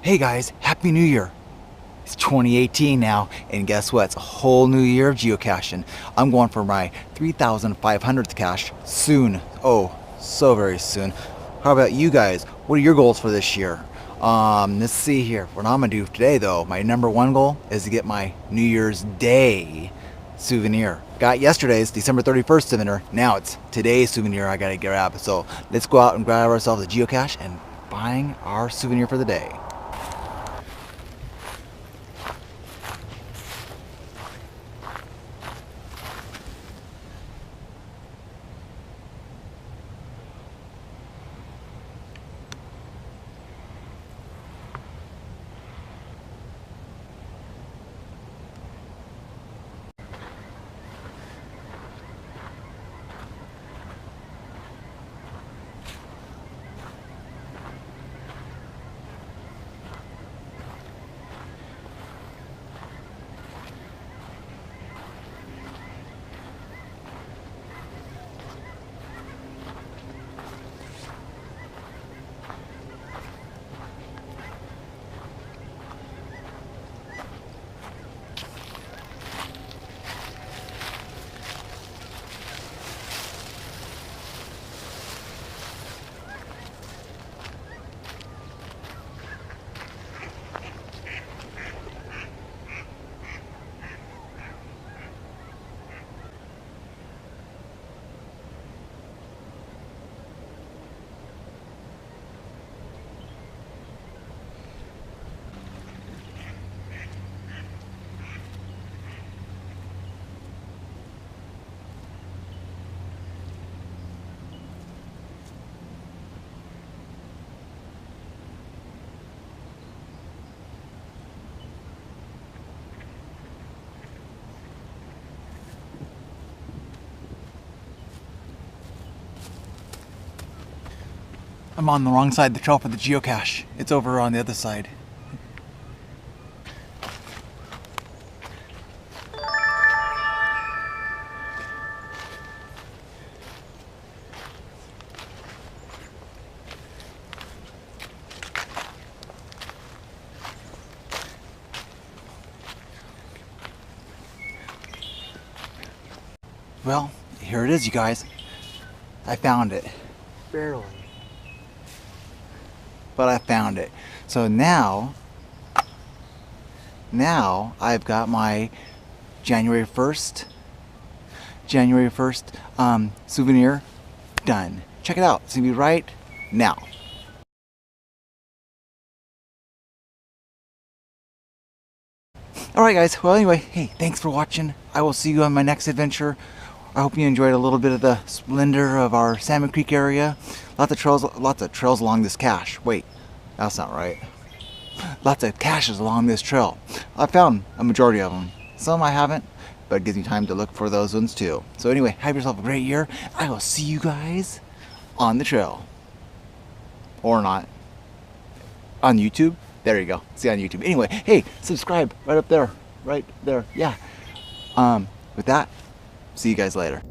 Hey guys, Happy New Year. It's 2018 now, and guess what? It's a whole new year of geocaching. I'm going for my 3,500th cache soon. Oh, so very soon. How about you guys? What are your goals for this year? Let's see here. What I'm gonna do today though, my number one goal is to get my New Year's Day souvenir. Got yesterday's December 31st souvenir. Now it's today's souvenir I gotta grab. So let's go out and grab ourselves a geocache and buying our souvenir for the day. I'm on the wrong side of the trail for the geocache. It's over on the other side. Well, here it is, you guys. I found it. Barely. But I found it. So now I've got my January 1st souvenir done. Check it out. It's gonna be right now. Alright guys, well anyway, hey, thanks for watching. I will see you on my next adventure. I hope you enjoyed a little bit of the splendor of our Salmon Creek area. Lots of trails along this cache. Wait, that's not right. Lots of caches along this trail. I found a majority of them. Some I haven't, but it gives me time to look for those ones too. So anyway, have yourself a great year. I will see you guys on the trail. Or not. On YouTube. There you go. See you on YouTube. Anyway, hey, subscribe right up there. Right there. Yeah. With that, see you guys later.